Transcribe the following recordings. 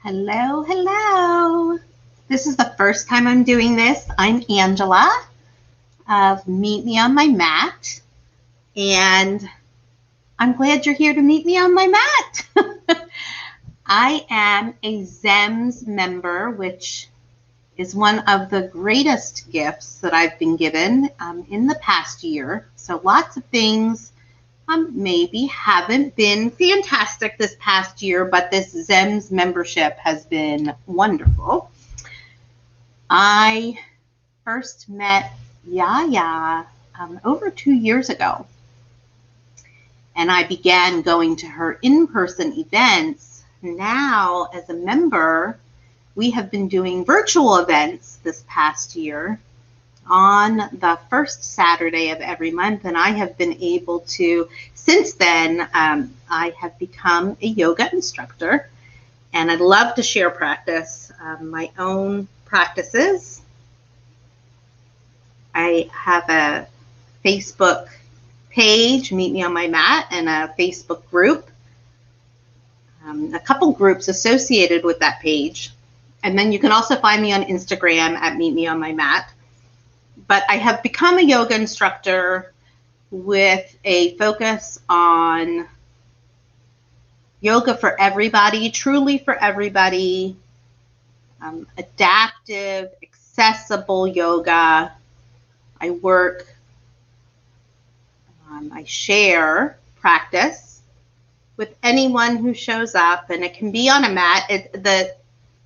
Hello, hello. This is the first time I'm doing this. I'm Angela of Meet Me on My Mat, and I'm glad you're here to meet me on my mat. I am a ZEMZ member, which is one of the greatest gifts that I've been given in the past year. So lots of things maybe haven't been fantastic this past year, but this ZEMZ membership has been wonderful. I first met Yaya over 2 years ago, and I began going to her in-person events. Now, as a member, we have been doing virtual events this past year on the first Saturday of every month, and I have been able to, since then, I have become a yoga instructor, and I'd love to share practice, my own practices. I have a Facebook page, Meet Me on My Mat, and a Facebook group, a couple groups associated with that page. And then you can also find me on Instagram at Meet Me on My Mat. But I have become a yoga instructor with a focus on yoga for everybody, truly for everybody, adaptive, accessible yoga. I work, I share practice with anyone who shows up, and it can be on a mat.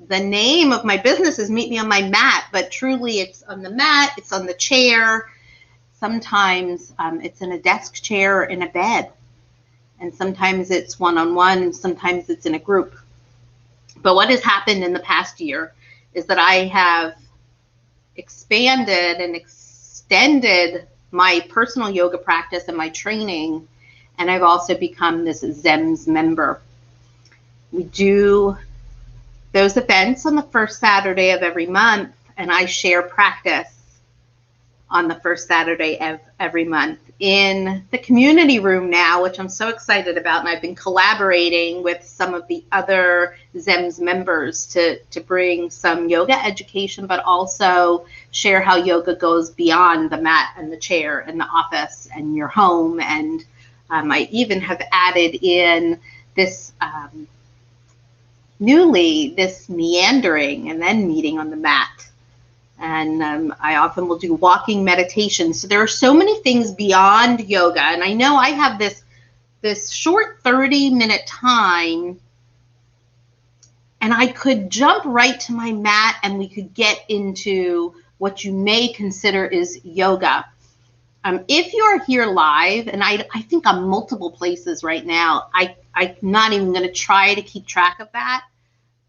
The name of my business is Meet Me on My Mat, but truly it's on the mat, it's on the chair. Sometimes it's in a desk chair or in a bed. And sometimes it's one-on-one, and sometimes it's in a group. But what has happened in the past year is that I have expanded and extended my personal yoga practice and my training, and I've also become this ZEMZ member. We do those events on the first Saturday of every month, and I share practice on the first Saturday of every month in the community room now, which I'm so excited about, and I've been collaborating with some of the other ZEMZ members to bring some yoga education, but also share how yoga goes beyond the mat and the chair and the office and your home. And I even have added in this this meandering and then meeting on the mat. And I often will do walking meditation. So there are so many things beyond yoga. And I know I have this short 30-minute time, and I could jump right to my mat and we could get into what you may consider is yoga. If you're here live, and I think I'm multiple places right now, I'm not even going to try to keep track of that,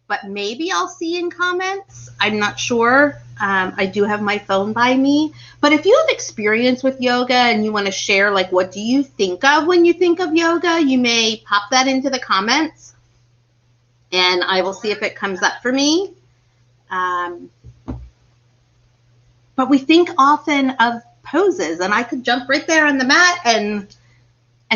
but maybe I'll see in comments. I'm not sure. I do have my phone by me. But if you have experience with yoga and you want to share, like, what do you think of when you think of yoga, you may pop that into the comments, and I will see if it comes up for me. But we think often of poses, and I could jump right there on the mat and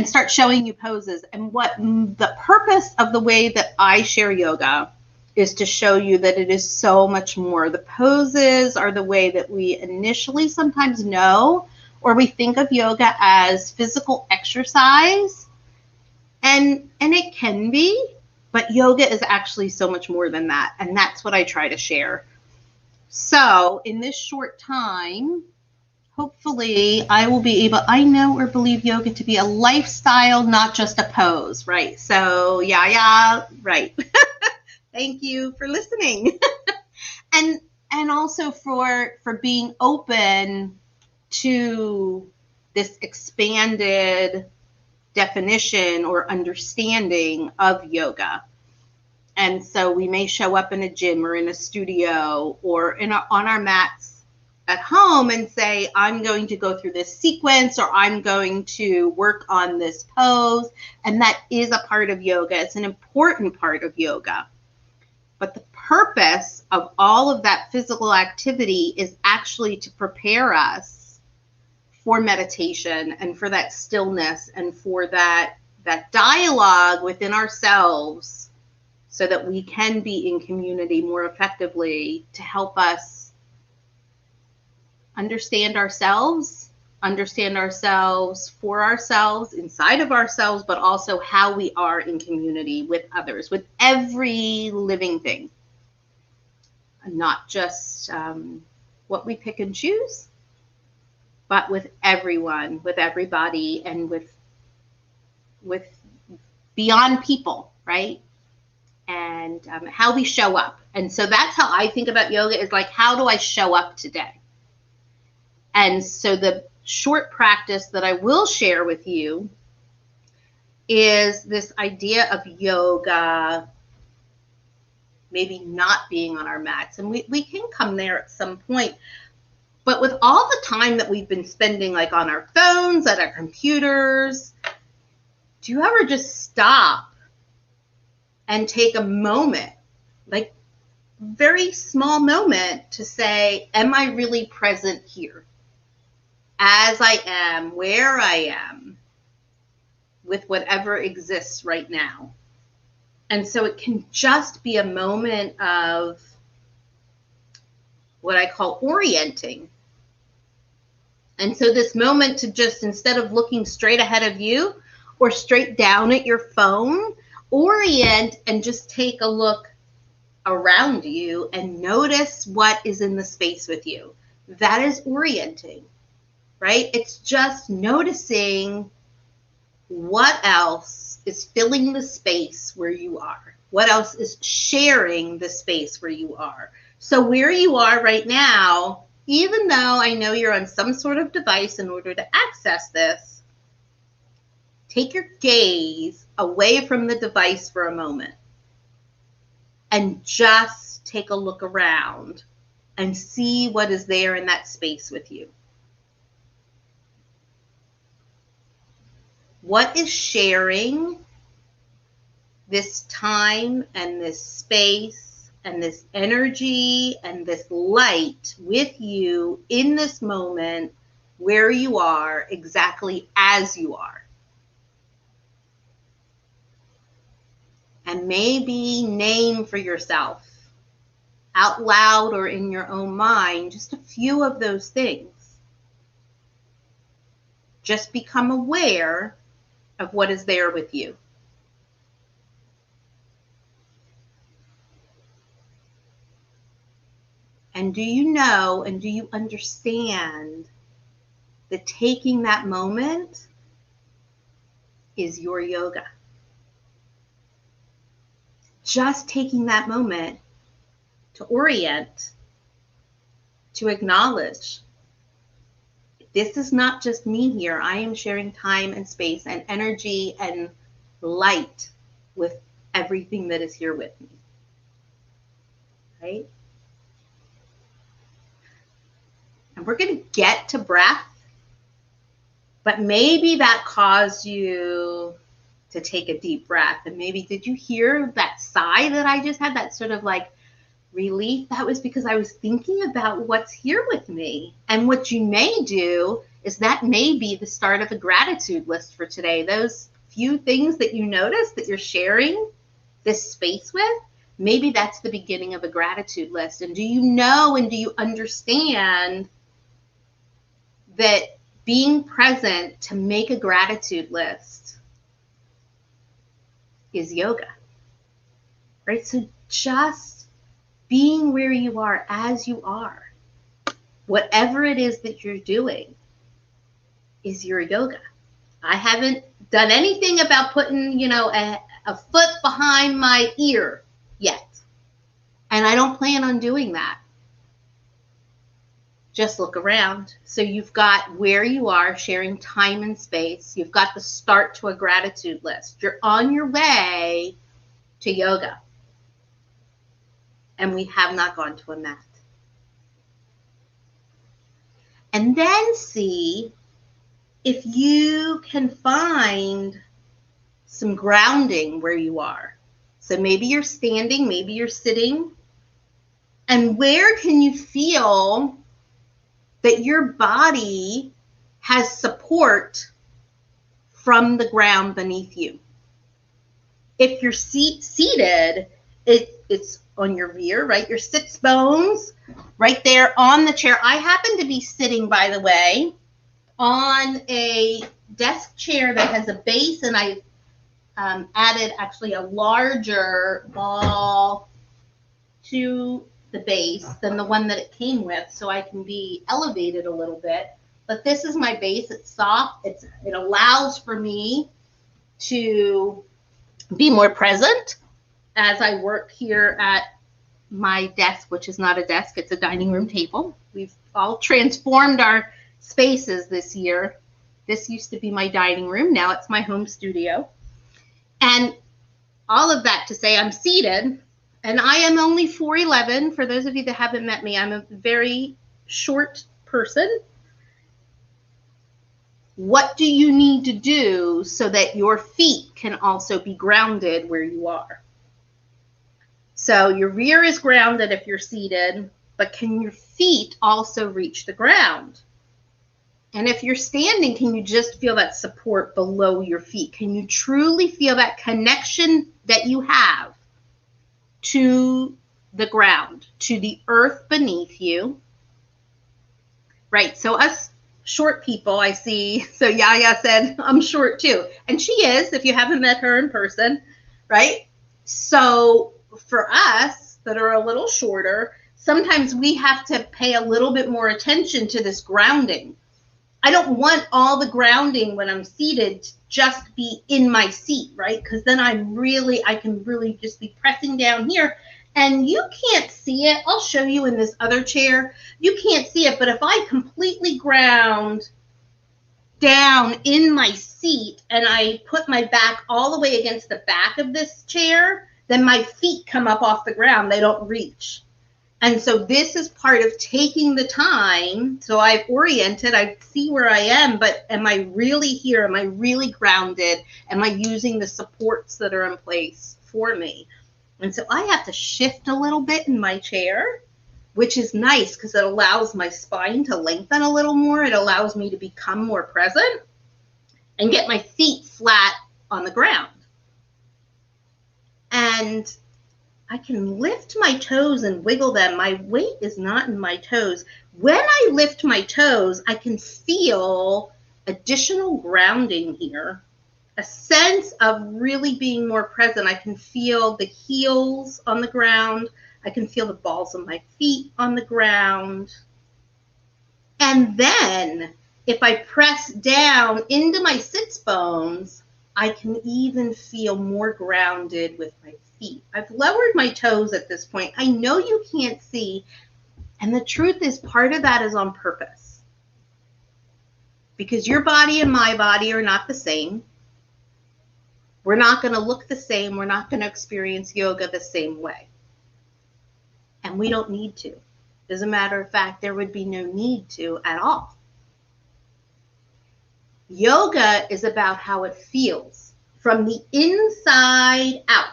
start showing you poses. And what the purpose of the way that I share yoga is to show you that it is so much more. The poses are the way that we initially sometimes know, or we think of yoga as physical exercise, and it can be, but yoga is actually so much more than that, and that's what I try to share. So in this short time, hopefully I will be able, I know or believe yoga to be a lifestyle, not just a pose, right? So yeah, right. Thank you for listening. and also for being open to this expanded definition or understanding of yoga. And so we may show up in a gym or in a studio or on our mats at home and say, I'm going to go through this sequence, or I'm going to work on this pose. And that is a part of yoga. It's an important part of yoga. But the purpose of all of that physical activity is actually to prepare us for meditation and for that stillness and for that dialogue within ourselves, so that we can be in community more effectively to help us understand ourselves for ourselves, inside of ourselves, but also how we are in community with others, with every living thing. Not just what we pick and choose, but with everyone, with everybody, and with beyond people, right? And how we show up. And so that's how I think about yoga, is like, how do I show up today? And so the short practice that I will share with you is this idea of yoga maybe not being on our mats. And we can come there at some point. But with all the time that we've been spending like on our phones, at our computers, do you ever just stop and take a moment, like very small moment, to say, am I really present here? As I am, where I am, with whatever exists right now. And so it can just be a moment of what I call orienting. And so this moment to just, instead of looking straight ahead of you or straight down at your phone, orient and just take a look around you and notice what is in the space with you. That is orienting, right? It's just noticing what else is filling the space where you are. What else is sharing the space where you are. So where you are right now, even though I know you're on some sort of device in order to access this, take your gaze away from the device for a moment and just take a look around and see what is there in that space with you. What is sharing this time and this space and this energy and this light with you in this moment where you are, exactly as you are? And maybe name for yourself, out loud or in your own mind, just a few of those things. Just become aware of what is there with you. And do you know and do you understand that taking that moment is your yoga? Just taking that moment to orient, to acknowledge, this is not just me here. I am sharing time and space and energy and light with everything that is here with me. Right? And we're going to get to breath, but maybe that caused you to take a deep breath. And maybe, did you hear that sigh that I just had? That sort of like relief. That was because I was thinking about what's here with me. And what you may do is that may be the start of a gratitude list for today. Those few things that you notice that you're sharing this space with, maybe that's the beginning of a gratitude list. And do you know and do you understand that being present to make a gratitude list is yoga, right? So just being where you are as you are, whatever it is that you're doing, is your yoga. I haven't done anything about putting, a foot behind my ear yet. And I don't plan on doing that. Just look around. So you've got where you are, sharing time and space. You've got the start to a gratitude list. You're on your way to yoga. And we have not gone to a mat. And then see if you can find some grounding where you are. So maybe you're standing, maybe you're sitting. And where can you feel that your body has support from the ground beneath you? If you're seated, It's on your rear, right? Your sits bones right there on the chair. I happen to be sitting, by the way, on a desk chair that has a base, and I added actually a larger ball to the base than the one that it came with, so I can be elevated a little bit. But this is my base. It's soft. It allows for me to be more present as I work here at my desk, which is not a desk, it's a dining room table. We've all transformed our spaces this year. This used to be my dining room. Now it's my home studio. And all of that to say I'm seated, and I am only 4'11". For those of you that haven't met me, I'm a very short person. What do you need to do so that your feet can also be grounded where you are? So your rear is grounded if you're seated, but can your feet also reach the ground? And if you're standing, can you just feel that support below your feet? Can you truly feel that connection that you have to the ground, to the earth beneath you? Right, so us short people, I see. So Yaya said, I'm short too. And she is, if you haven't met her in person, right? So for us that are a little shorter, sometimes we have to pay a little bit more attention to this grounding. I don't want all the grounding when I'm seated to just be in my seat, right? Because then I can really just be pressing down here. And you can't see it. I'll show you in this other chair. You can't see it, but if I completely ground down in my seat and I put my back all the way against the back of this chair, then my feet come up off the ground. They don't reach. And so this is part of taking the time. So I've oriented, I see where I am, but am I really here? Am I really grounded? Am I using the supports that are in place for me? And so I have to shift a little bit in my chair, which is nice because it allows my spine to lengthen a little more. It allows me to become more present and get my feet flat on the ground. And I can lift my toes and wiggle them. My weight is not in my toes. When I lift my toes, I can feel additional grounding here. A sense of really being more present. I can feel the heels on the ground. I can feel the balls of my feet on the ground. And then if I press down into my sits bones, I can even feel more grounded with my feet. I've lowered my toes at this point. I know you can't see. And the truth is, part of that is on purpose. Because your body and my body are not the same. We're not going to look the same. We're not going to experience yoga the same way. And we don't need to. As a matter of fact, there would be no need to at all. Yoga is about how it feels from the inside out.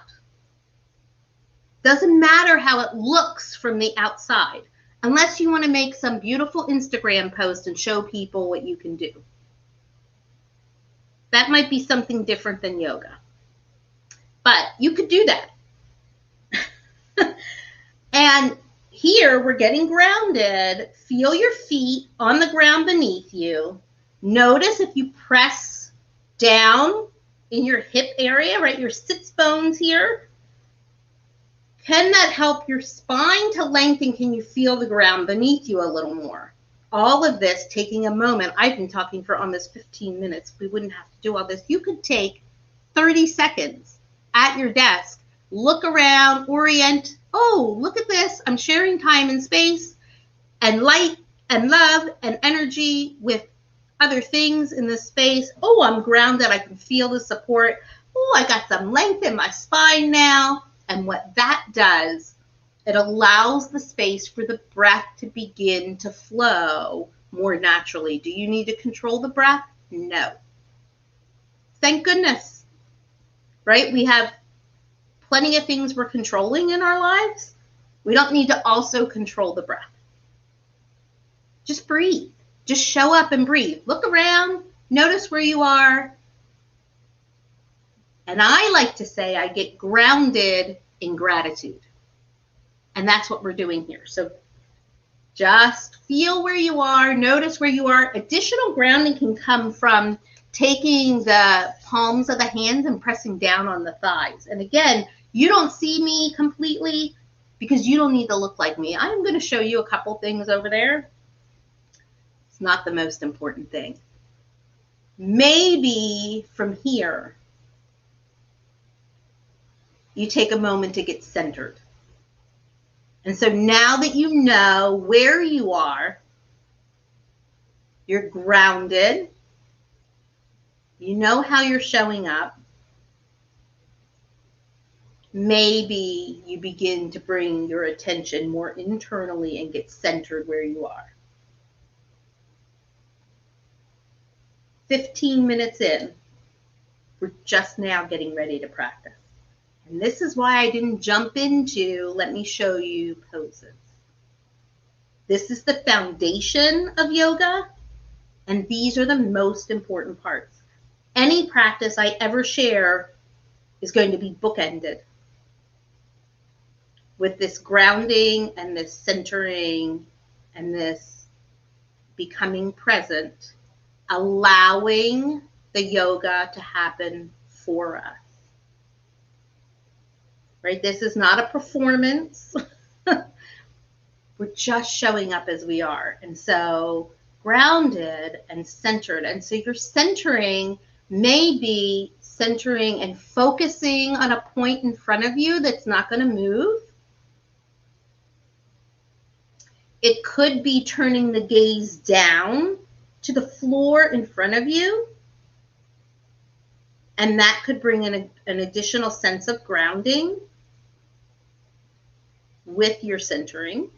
Doesn't matter how it looks from the outside, unless you want to make some beautiful Instagram post and show people what you can do. That might be something different than yoga. But you could do that. And here we're getting grounded. Feel your feet on the ground beneath you. Notice if you press down in your hip area, right, your sits bones here. Can that help your spine to lengthen? Can you feel the ground beneath you a little more? All of this taking a moment. I've been talking for almost 15 minutes. We wouldn't have to do all this. You could take 30 seconds at your desk, look around, orient. Oh, look at this. I'm sharing time and space and light and love and energy with other things in this space. Oh, I'm grounded. I can feel the support. Oh, I got some length in my spine now. And what that does, it allows the space for the breath to begin to flow more naturally. Do you need to control the breath? No. Thank goodness, right? We have plenty of things we're controlling in our lives. We don't need to also control the breath. Just breathe. Just show up and breathe. Look around. Notice where you are. And I like to say I get grounded in gratitude. And that's what we're doing here. So just feel where you are, notice where you are. Additional grounding can come from taking the palms of the hands and pressing down on the thighs. And again, you don't see me completely because you don't need to look like me. I'm going to show you a couple things over there. It's not the most important thing. Maybe from here, you take a moment to get centered. And so now that you know where you are, you're grounded, you know how you're showing up, maybe you begin to bring your attention more internally and get centered where you are. 15 minutes in, we're just now getting ready to practice. And this is why I didn't jump into, let me show you poses. This is the foundation of yoga, and these are the most important parts. Any practice I ever share is going to be bookended with this grounding and this centering and this becoming present, allowing the yoga to happen for us. Right? This is not a performance. We're just showing up as we are. And so grounded and centered. And so you're centering, maybe centering and focusing on a point in front of you that's not going to move. It could be turning the gaze down to the floor in front of you. And that could bring in an additional sense of grounding with your centering.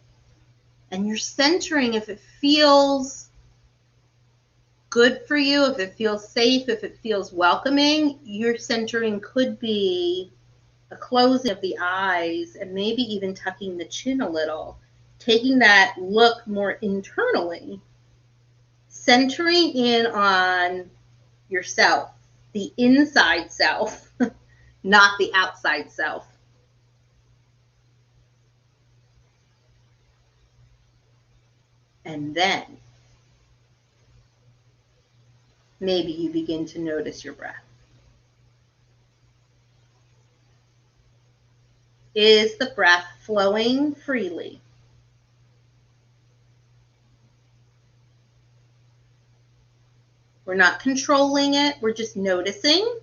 And your centering, if it feels good for you, if it feels safe, if it feels welcoming, your centering could be a closing of the eyes and maybe even tucking the chin a little, taking that look more internally, centering in on yourself, the inside self, not the outside self. And then maybe you begin to notice your breath. Is the breath flowing freely? We're not controlling it, we're just noticing.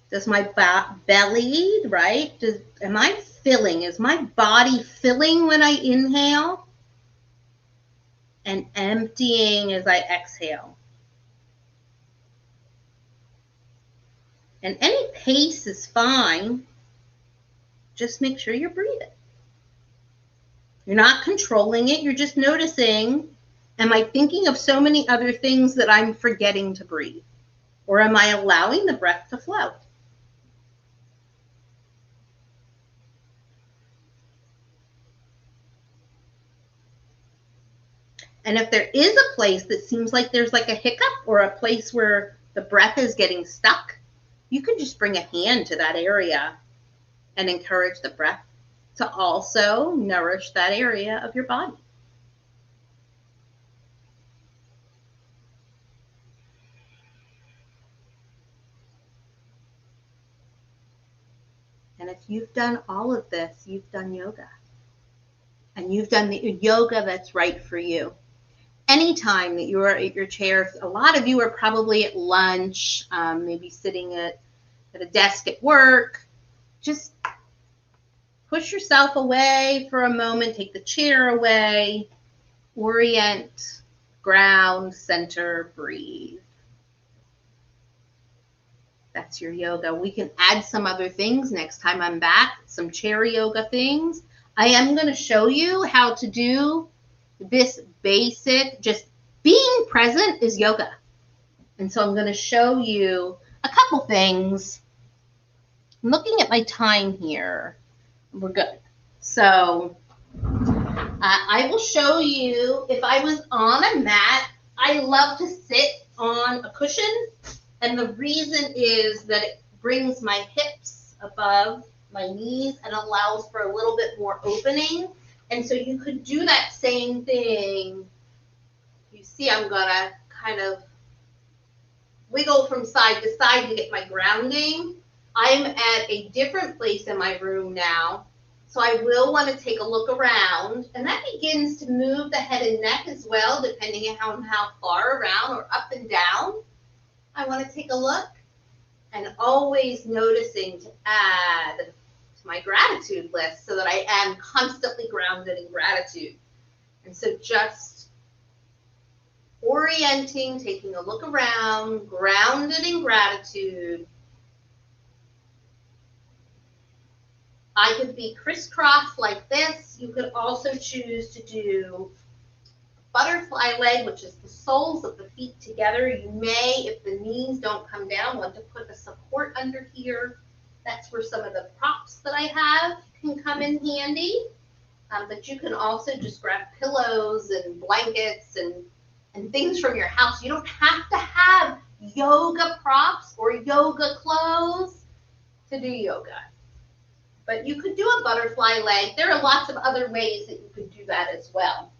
Does my belly, right? Am I filling? Is my body filling when I inhale? And emptying as I exhale. And any pace is fine. Just make sure you're breathing. You're not controlling it, you're just noticing, am I thinking of so many other things that I'm forgetting to breathe? Or am I allowing the breath to flow? And if there is a place that seems like there's like a hiccup or a place where the breath is getting stuck, you can just bring a hand to that area and encourage the breath to also nourish that area of your body. And if you've done all of this, you've done yoga. And you've done the yoga that's right for you. Anytime that you are at your chair, a lot of you are probably at lunch, maybe sitting at a desk at work. Just push yourself away for a moment, take the chair away, orient, ground, center, breathe. That's your yoga. We can add some other things next time I'm back, some chair yoga things. I am going to show you how to do this basic, just being present is yoga. And so I'm going to show you a couple things. I'm looking at my time here. We're good. So I will show you, if I was on a mat, I love to sit on a cushion. And the reason is that brings my hips above my knees and allows for a little bit more opening. And so you could do that same thing. You see, I'm gonna kind of wiggle from side to side to get my grounding. I'm at a different place in my room now, so I will want to take a look around, and that begins to move the head and neck as well, depending on how far around or up and down I want to take a look, and always noticing to add to my gratitude list so that I am constantly grounded in gratitude. And so just orienting, taking a look around, grounded in gratitude. I could be crisscross like this. You could also choose to do butterfly leg, which is the soles of the feet together. You may, if the knees don't come down, want to put a support under here. That's where some of the props that I have can come in handy. But you can also just grab pillows and blankets and things from your house. You don't have to have yoga props or yoga clothes to do yoga. But you could do a butterfly leg. There are lots of other ways that you could do that as well.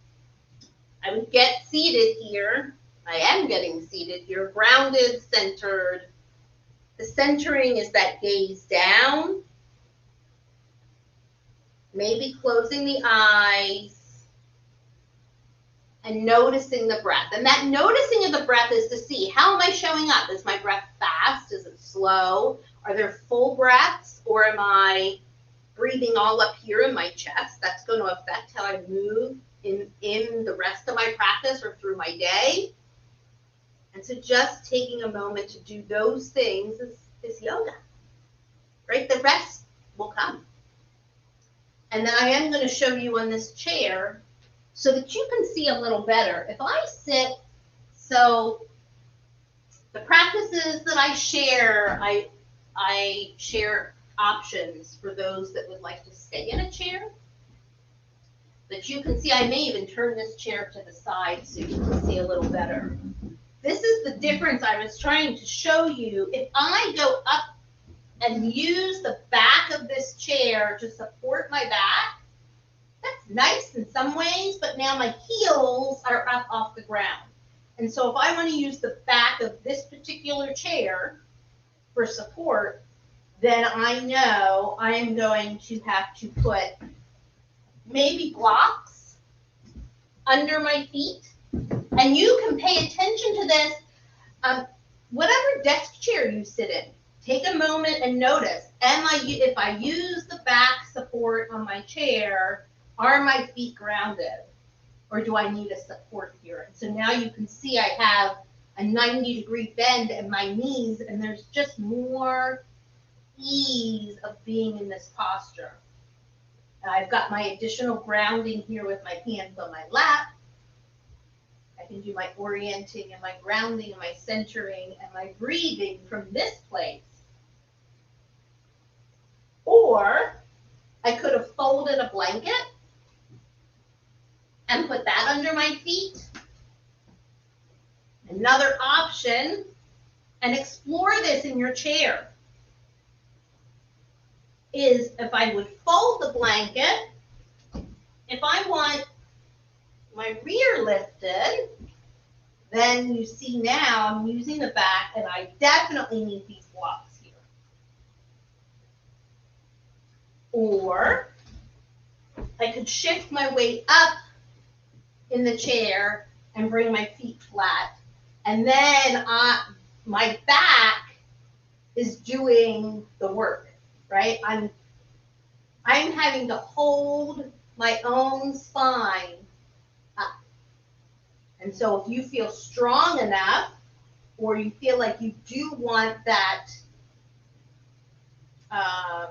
I would get seated here. I am getting seated here, grounded, centered. The centering is that gaze down, maybe closing the eyes and noticing the breath. And that noticing of the breath is to see, how am I showing up? Is my breath fast? Is it slow? Are there full breaths, or am I breathing all up here in my chest? That's going to affect how I move in the rest of my practice or through my day. And so just taking a moment to do those things is yoga, right? The rest will come. And then I am going to show you on this chair so that you can see a little better. If I sit, so the practices that I share, I share options for those that would like to stay in a chair. But you can see, I may even turn this chair to the side so you can see a little better. This is the difference I was trying to show you. If I go up and use the back of this chair to support my back, that's nice in some ways, but now my heels are up off the ground. And so if I want to use the back of this particular chair for support, then I know I'm going to have to put maybe blocks under my feet. And you can pay attention to this. Whatever desk chair you sit in, take a moment and notice, if I use the back support on my chair, are my feet grounded? Or do I need a support here? And so now you can see I have a 90-degree bend in my knees, and there's just more ease of being in this posture. And I've got my additional grounding here with my hands on my lap. I can do my orienting and my grounding and my centering and my breathing from this place. Or I could have folded a blanket and put that under my feet. Another option, and explore this in your chair, is if I would fold the blanket, if I want my rear lifted, then you see now I'm using the back, and I definitely need these blocks here. Or I could shift my weight up in the chair and bring my feet flat. And then my back is doing the work, right? I'm having to hold my own spine up. And so if you feel strong enough, or you feel like you do want that, I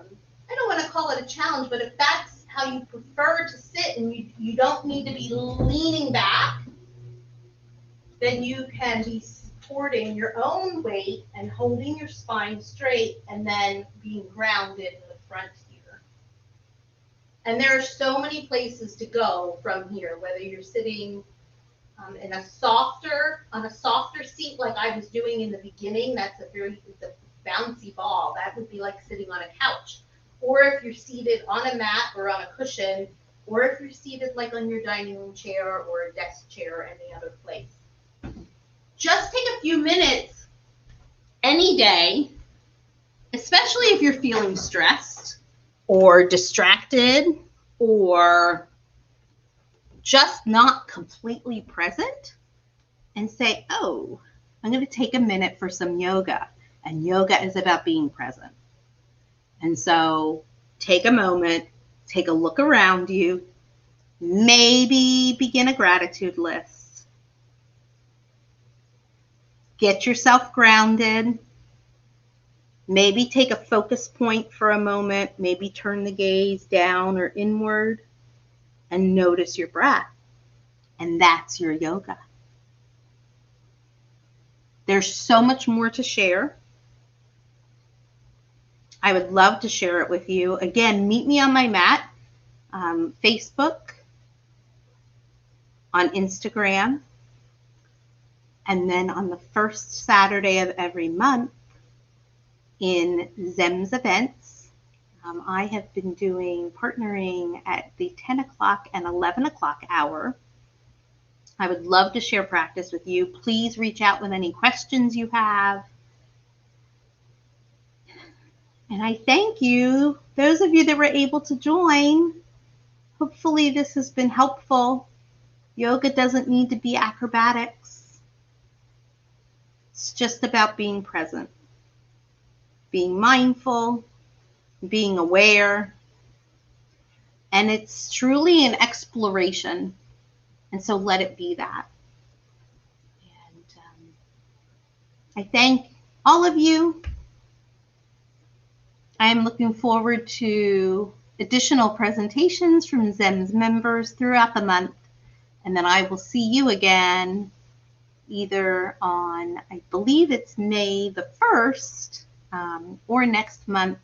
don't want to call it a challenge, but if that's how you prefer to sit and you don't need to be leaning back, then you can be supporting your own weight and holding your spine straight and then being grounded in the front here. And there are so many places to go from here, whether you're sitting on a softer seat like I was doing in the beginning. That's it's a bouncy ball. that would be like sitting on a couch. Or if you're seated on a mat or on a cushion, or if you're seated like on your dining room chair or a desk chair or any other place. Just take a few minutes any day, especially if you're feeling stressed or distracted or just not completely present, and say, oh, I'm going to take a minute for some yoga. And yoga is about being present. And so take a moment, take a look around you, maybe begin a gratitude list. Get yourself grounded. Maybe take a focus point for a moment. Maybe turn the gaze down or inward and notice your breath. And that's your yoga. There's so much more to share. I would love to share it with you. Again, meet me on my mat, Facebook, on Instagram, and then on the first Saturday of every month in ZEMZ events. I have been doing partnering at the 10 o'clock and 11 o'clock hour. I would love to share practice with you. Please reach out with any questions you have. And I thank you, those of you that were able to join. Hopefully this has been helpful. Yoga doesn't need to be acrobatics. It's just about being present, being mindful, being aware. And it's truly an exploration. And so let it be that. And I thank all of you. I am looking forward to additional presentations from ZEMZ members throughout the month. And then I will see you again either on, I believe it's May the 1st, or next month.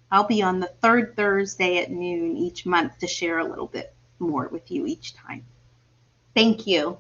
I'll be on the third Thursday at noon each month to share a little bit more with you each time. Thank you.